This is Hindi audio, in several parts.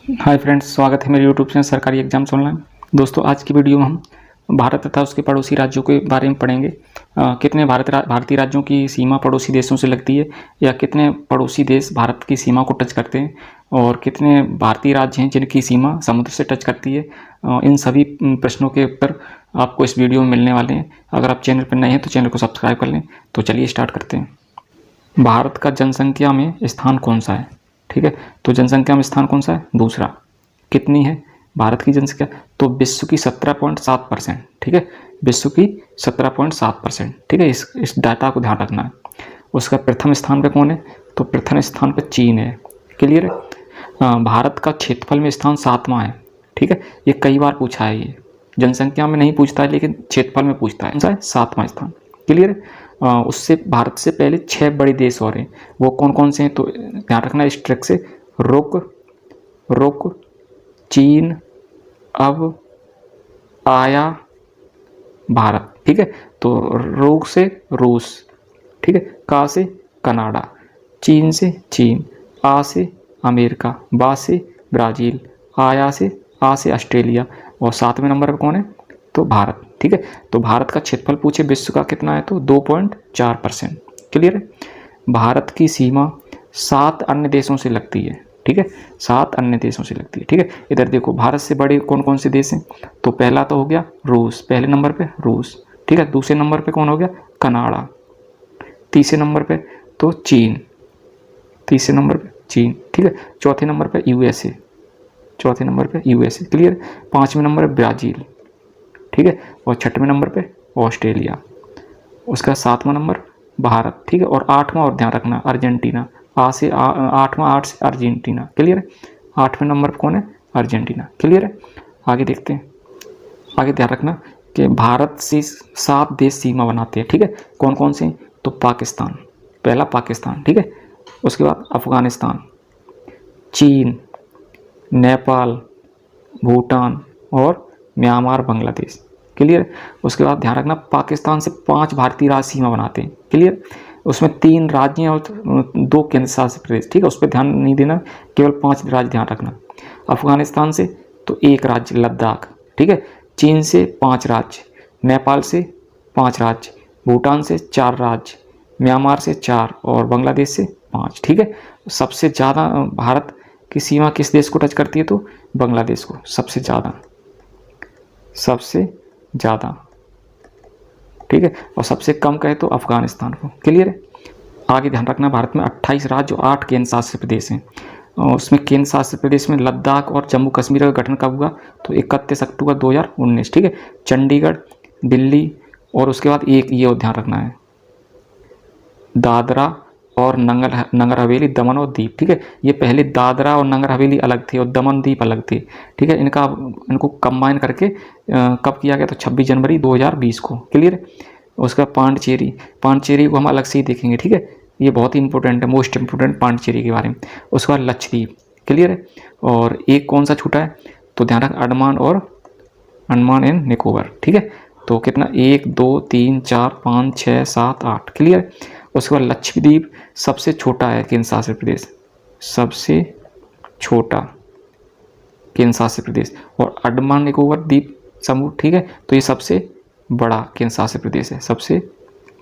हाय फ्रेंड्स, स्वागत है मेरे यूट्यूब चैनल सरकारी एग्जाम्स ऑनलाइन। दोस्तों, आज की वीडियो में हम भारत तथा उसके पड़ोसी राज्यों के बारे में पढ़ेंगे। कितने भारतीय राज्यों की सीमा पड़ोसी देशों से लगती है, या कितने पड़ोसी देश भारत की सीमा को टच करते हैं, और कितने भारतीय राज्य हैं जिनकी सीमा समुद्र से टच करती है। इन सभी प्रश्नों के उत्तर आपको इस वीडियो में मिलने वाले हैं। अगर आप चैनल पर नए हैं तो चैनल को सब्सक्राइब कर लें। तो चलिए स्टार्ट करते हैं। भारत का जनसंख्या में स्थान कौन सा है? ठीक है, तो जनसंख्या में स्थान कौन सा है? दूसरा। कितनी है भारत की जनसंख्या? तो विश्व की 17.7%। ठीक है, विश्व की 17.7%। ठीक है, इस डाटा को ध्यान रखना है। उसका प्रथम स्थान पे कौन है? तो प्रथम स्थान पे चीन है। क्लियर है। भारत का क्षेत्रफल में स्थान 7वां है। ठीक है, ये कई बार पूछा है। ये जनसंख्या में नहीं पूछता है, लेकिन क्षेत्रफल में पूछता है। कौन सा है? 7वां स्थान। क्लियर है। उससे भारत से पहले 6 बड़े देश और हैं। वो कौन कौन से हैं? तो ध्यान रखना इस ट्रिक से। रुक, चीन, अब, आया, भारत। ठीक है, तो रुक से रूस, ठीक है, का से कनाडा, चीन से चीन, आ से अमेरिका, बा से ब्राज़ील, आ से ऑस्ट्रेलिया, और 7वें नंबर पर कौन है? तो भारत। ठीक है, तो भारत का क्षेत्रफल पूछे विश्व का कितना है? तो 2.4%। क्लियर है। भारत की सीमा 7 अन्य देशों से लगती है। ठीक है, 7 अन्य देशों से लगती है। ठीक है, इधर देखो भारत से बड़े कौन कौन से देश हैं? तो पहला तो हो गया रूस, पहले नंबर पे रूस। ठीक है, दूसरे नंबर पे कौन हो गया? कनाडा। तीसरे नंबर पे तो चीन, तीसरे नंबर पे चीन। ठीक है, चौथे नंबर पे यूएसए, चौथे नंबर पे यूएसए। क्लियर। 5वें नंबर पे ब्राज़ील। ठीक है, और 6वें नंबर पे ऑस्ट्रेलिया। उसका 7वां नंबर भारत। ठीक है, और 8वां, और ध्यान रखना, अर्जेंटीना। 8 से अर्जेंटीना। क्लियर है। 8वें नंबर पर कौन है? अर्जेंटीना। क्लियर है। आगे देखते हैं। आगे ध्यान रखना कि भारत से 7 देश सीमा बनाते हैं। ठीक है, कौन कौन से? तो पाकिस्तान, पहला पाकिस्तान। ठीक है, उसके बाद अफगानिस्तान, चीन, नेपाल, भूटान, और म्यांमार, बांग्लादेश। क्लियर। उसके बाद ध्यान रखना पाकिस्तान से 5 भारतीय राज्य सीमा बनाते हैं। क्लियर। उसमें 3 राज्य हैं और 2 केंद्र शासित प्रदेश। ठीक है, उस पर ध्यान नहीं देना, केवल 5 राज्य ध्यान रखना। अफगानिस्तान से तो 1 राज्य लद्दाख। ठीक है, चीन से 5 राज्य, नेपाल से 5 राज्य, भूटान से 4 राज्य, म्यांमार से 4, और बांग्लादेश से 5। ठीक है, सबसे ज़्यादा भारत की सीमा किस देश को टच करती है? तो बांग्लादेश को सबसे ज़्यादा, सबसे ज़्यादा। ठीक है, और सबसे कम कहे तो अफगानिस्तान को। क्लियर है। आगे ध्यान रखना भारत में 28 राज्य और 8 केंद्र शासित प्रदेश हैं। और उसमें केंद्र शासित प्रदेश में लद्दाख और जम्मू कश्मीर का गठन कब हुआ? तो 31 अक्टूबर 2019। ठीक है, चंडीगढ़, दिल्ली, और उसके बाद एक ये ध्यान रखना है, दादरा और नगर हवेली, दमन और दीप। ठीक है, ये पहले दादरा और नगर हवेली अलग थे और दमन दीप अलग थे। ठीक है, इनको कंबाइन करके कब किया गया? तो 26 जनवरी 2020 को। क्लियर। उसका पांडिचेरी को हम अलग से ही देखेंगे। ठीक है, ये बहुत ही इंपॉर्टेंट है, मोस्ट इंपॉर्टेंट पांडिचेरी के बारे में। उसके बाद लक्षद्वीप। क्लियर है। और एक कौन सा छूटा है? तो ध्यान रख, अंडमान एंड निकोबार। ठीक है, तो कितना? 1 2 3 4 5 6 7 8। क्लियर। उसके बाद लक्षद्वीप सबसे छोटा है केंद्र शासित प्रदेश, सबसे छोटा केंद्र शासित प्रदेश, और अंडमान निकोबार द्वीप समूह। ठीक है, तो ये सबसे बड़ा केंद्र शासित प्रदेश है, सबसे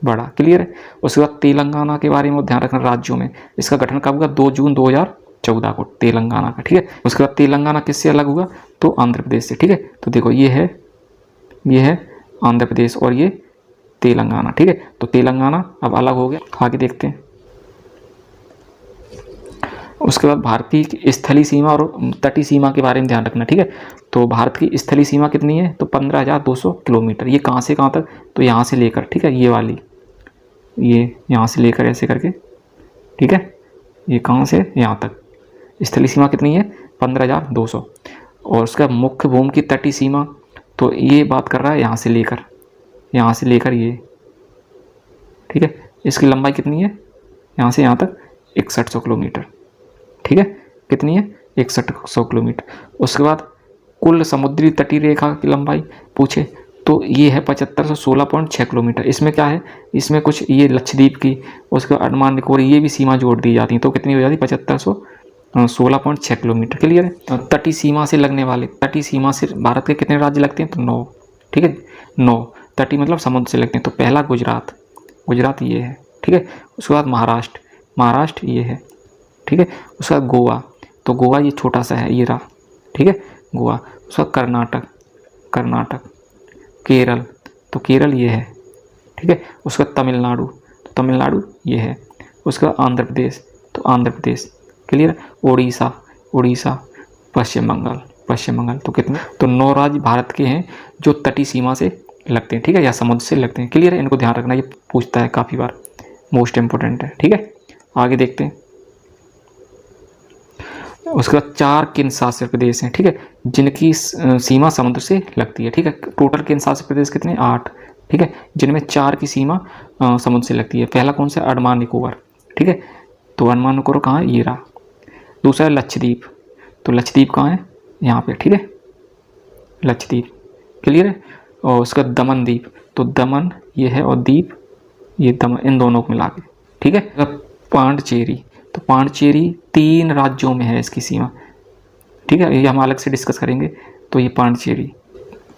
बड़ा। क्लियर है। उसके बाद तेलंगाना के बारे में ध्यान रखना, राज्यों में इसका गठन कब हुआ? 2 जून 2014 को, तेलंगाना का। ठीक है, उसके बाद तेलंगाना किससे अलग हुआ? तो आंध्र प्रदेश से। ठीक है, तो देखो ये है आंध्र प्रदेश और ये तेलंगाना। ठीक है, तो तेलंगाना अब अलग हो गया। आगे देखते हैं। उसके बाद भारत की स्थलीय सीमा और तटीय सीमा के बारे में ध्यान रखना। ठीक है, तो भारत की स्थलीय सीमा कितनी है? तो 15,200 किलोमीटर। ये कहाँ से कहाँ तक? तो यहाँ से लेकर, ठीक है, ये वाली, ये यहाँ से लेकर ऐसे करके, ठीक है, ये कहाँ से यहाँ तक स्थलीय सीमा कितनी है? 15,200। और उसका मुख्य भूमि की तटीय सीमा, तो ये बात कर रहा है यहाँ से लेकर ये। ठीक है, इसकी लंबाई कितनी है? यहाँ से यहाँ तक 6100 किलोमीटर। ठीक है, कितनी है? 6100 किलोमीटर। उसके बाद कुल समुद्री तटीय रेखा की लंबाई पूछे तो ये है 7516.6 किलोमीटर। इसमें क्या है? इसमें कुछ ये लक्षद्वीप की, उसके अंडमान निकोबार, ये भी सीमा जोड़ दी जाती है, तो कितनी हो जाती है? 16.6 किलोमीटर। क्लियर है। तटीय सीमा से लगने वाले, तटीय सीमा से भारत के कितने राज्य लगते हैं? तो 9। ठीक है, 9। तटीय मतलब समुद्र से लगते हैं। तो पहला गुजरात, गुजरात ये है। ठीक है, उसके बाद महाराष्ट्र, महाराष्ट्र ये है। ठीक है, उसके बाद गोवा, तो गोवा ये छोटा सा है, ये रहा। ठीक है, गोवा। उसके बाद कर्नाटक, कर्नाटक। केरल, तो केरल ये है। ठीक है, उसके बाद तमिलनाडु, तो तमिलनाडु ये है। उसके बाद आंध्र प्रदेश, तो आंध्र प्रदेश। क्लियर। उड़ीसा, उड़ीसा। पश्चिम बंगाल, पश्चिम बंगाल। तो कितने? तो 9 राज्य भारत के हैं जो तटीय सीमा से लगते हैं। ठीक है, या समुद्र से लगते हैं। क्लियर है, इनको ध्यान रखना, ये पूछता है काफ़ी बार, मोस्ट इंपोर्टेंट है। ठीक है, आगे देखते हैं। उसके बाद 4 केंद्र शासित प्रदेश हैं। ठीक है, जिनकी सीमा समुद्र से लगती है। ठीक है, टोटल केंद्र शासित प्रदेश कितने? 8। ठीक है, जिनमें 4 की सीमा समुद्र से लगती है। पहला कौन सा? अंडमान निकोबार। ठीक है, तो अंडमान निकोबार कहाँ है? ये रहा। दूसरा है लक्षद्वीप, तो लक्षद्वीप कहाँ है? यहाँ पे। ठीक है, लक्षद्वीप। क्लियर है। और उसका दमन द्वीप, तो दमन ये है और द्वीप ये दमन, इन दोनों को मिला के। ठीक है, पांडिचेरी, तो पांडिचेरी 3 राज्यों में है इसकी सीमा। ठीक है, ये हम अलग से डिस्कस करेंगे। तो ये पांडिचेरी,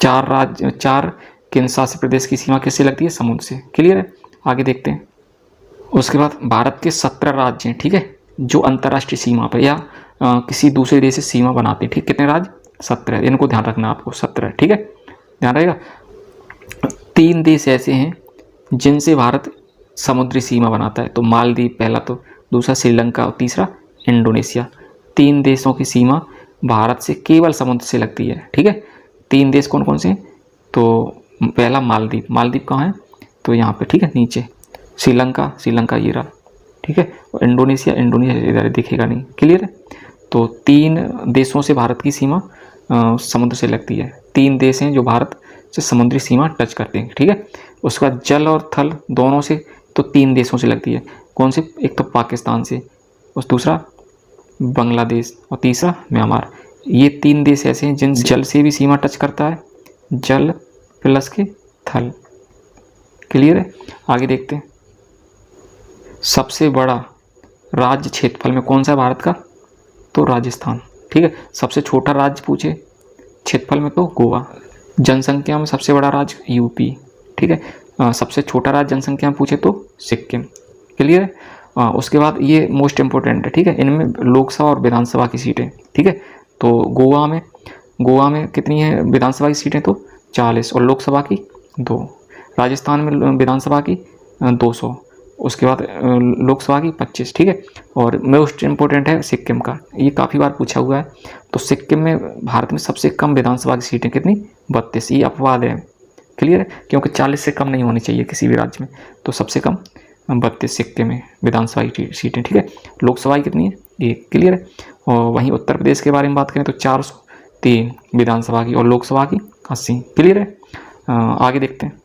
4 राज्य, 4 केंद्र शासित प्रदेश की सीमा किससे लगती है? समुद्र से। क्लियर है, आगे देखते हैं। उसके बाद भारत के 17 राज्य हैं। ठीक है, जो अंतर्राष्ट्रीय सीमा पर या किसी दूसरे देश से सीमा बनाते हैं। ठीक, कितने राज्य? 17। इनको ध्यान रखना आपको, 17। ठीक है, ध्यान रहेगा। 3 देश ऐसे हैं जिनसे भारत समुद्री सीमा बनाता है। तो मालदीव पहला, तो दूसरा श्रीलंका और तीसरा इंडोनेशिया। 3 देशों की सीमा भारत से केवल समुद्र से लगती है। ठीक है, 3 देश कौन कौन से हैं? तो पहला मालदीव, मालदीव कहाँ है? तो यहाँ पे। ठीक है, नीचे। श्रीलंका, श्रीलंका ये रहा। ठीक है, और इंडोनेशिया, इंडोनेशिया इधर दिखेगा नहीं। क्लियर है। तो 3 देशों से भारत की सीमा समुद्र से लगती है। 3 देश हैं जो भारत से समुद्री सीमा टच करते हैं। ठीक है, उसके बाद जल और थल दोनों से, तो 3 देशों से लगती है। कौन से? एक तो पाकिस्तान से, और दूसरा बांग्लादेश, और तीसरा म्यांमार। ये 3 देश ऐसे हैं जिन जल से भी सीमा टच करता है, जल प्लस के थल। क्लियर है, आगे देखते हैं। सबसे बड़ा राज्य क्षेत्रफल में कौन सा है भारत का? तो राजस्थान। ठीक है, सबसे छोटा राज्य पूछे क्षेत्रफल में तो गोवा। जनसंख्या में सबसे बड़ा राज्य यूपी। ठीक है, सबसे छोटा राज्य जनसंख्या में पूछे तो सिक्किम। क्लियर है। उसके बाद ये मोस्ट इंपोर्टेंट है। ठीक है, इनमें लोकसभा और विधानसभा की सीटें। ठीक है, तो गोवा में कितनी है विधानसभा की सीटें? तो 40, और लोकसभा की 2। राजस्थान में विधानसभा की 200, उसके बाद लोकसभा की 25। ठीक है, और मोस्ट इम्पोर्टेंट है सिक्किम का, ये काफ़ी बार पूछा हुआ है। तो सिक्किम में भारत में सबसे कम विधानसभा की सीटें कितनी? 32। ये अपवाद है। क्लियर है, क्योंकि 40 से कम नहीं होनी चाहिए किसी भी राज्य में। तो सबसे कम 32 सिक्किम में विधानसभा की सीटें। ठीक है, लोकसभा कितनी है? 1। क्लियर है। और वहीं उत्तर प्रदेश के बारे में बात करें तो 403 विधानसभा की, और लोकसभा की 80। क्लियर है, आगे देखते हैं।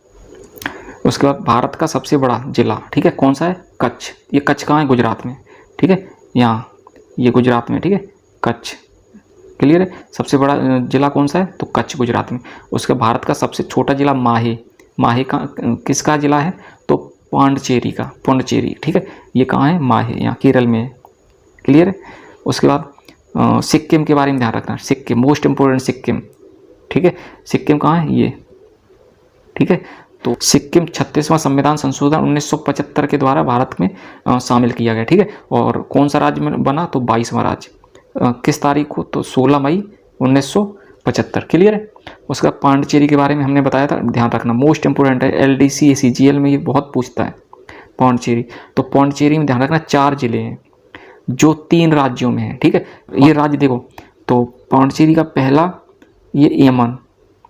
उसके बाद भारत का सबसे बड़ा जिला, ठीक है, कौन सा है? कच्छ। ये कच्छ कहाँ है? गुजरात में। ठीक है, यहाँ ये गुजरात में। ठीक है, कच्छ। क्लियर है, सबसे बड़ा जिला कौन सा है? तो कच्छ, गुजरात में। उसके भारत का सबसे छोटा जिला माहे। माहे का किसका जिला है? तो पांडिचेरी का, पांडिचेरी। ठीक है, ये कहाँ है? माहे, यहाँ केरल में है। क्लियर है। उसके बाद सिक्किम के बारे में ध्यान रखना, सिक्किम मोस्ट इंपोर्टेंट, सिक्किम। ठीक है, सिक्किम कहाँ है? ये। ठीक है, तो सिक्किम 36वां संविधान संशोधन 1975 के द्वारा भारत में शामिल किया गया। ठीक है, और कौन सा राज्य में बना? तो 22वां राज्य। किस तारीख को? तो 16 मई 1975। क्लियर है। उसका पांडिचेरी के बारे में हमने बताया था, ध्यान रखना, मोस्ट इंपोर्टेंट है। LDC CGL में ये बहुत पूछता है पांडिचेरी। तो पांडिचेरी में ध्यान रखना 4 जिले हैं जो 3 राज्यों में है। ठीक है, ये राज्य देखो, तो पांडिचेरी का पहला ये यमन,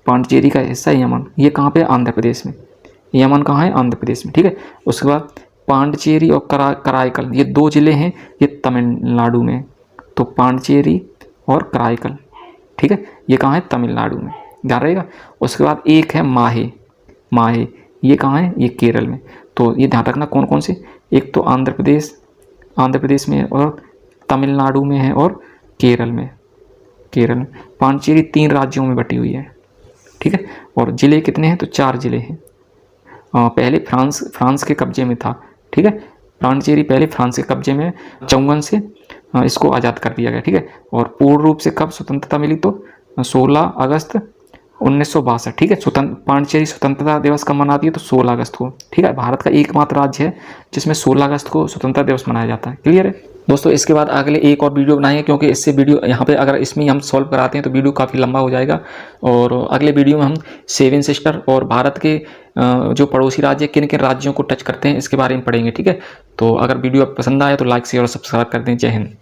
पांडिचेरी का हिस्सा यमन, ये कहाँ पे? आंध्र प्रदेश में। यमन कहाँ है? आंध्र प्रदेश में। ठीक है, उसके बाद पांडिचेरी और कराईकल, ये 2 जिले हैं, ये तमिलनाडु में। तो पांडिचेरी और कराईकल, ठीक है, ये कहाँ है? तमिलनाडु में, ध्यान रहेगा। उसके बाद एक है माहे। माहे ये कहाँ है? ये केरल में। तो ये ध्यान रखना कौन कौन से, एक तो आंध्र प्रदेश में, और तमिलनाडु में है, और केरल में। पांडिचेरी 3 राज्यों में बटी हुई है। ठीक है, और ज़िले कितने हैं? तो 4 ज़िले हैं। पहले फ्रांस के कब्जे में था। ठीक है, पांडिचेरी पहले फ्रांस के कब्जे में 54 से इसको आज़ाद कर दिया गया, ठीक है। और पूर्ण रूप से कब स्वतंत्रता मिली, तो 16 अगस्त 1962, ठीक है। पांडिचेरी स्वतंत्रता दिवस कब मनाती है, तो 16 अगस्त को, ठीक है। भारत का एकमात्र राज्य है जिसमें 16 अगस्त को स्वतंत्रता दिवस मनाया जाता है। क्लियर है दोस्तों। इसके बाद अगले एक और वीडियो बनाएंगे, क्योंकि इससे वीडियो यहाँ पे अगर इसमें हम सॉल्व कराते हैं तो वीडियो काफ़ी लंबा हो जाएगा। और अगले वीडियो में हम 7 सिस्टर और भारत के जो पड़ोसी राज्य किन किन राज्यों को टच करते हैं इसके बारे में पढ़ेंगे, ठीक है। तो अगर वीडियो पसंद आए तो लाइक शेयर और सब्सक्राइब कर दें। जय हिंद।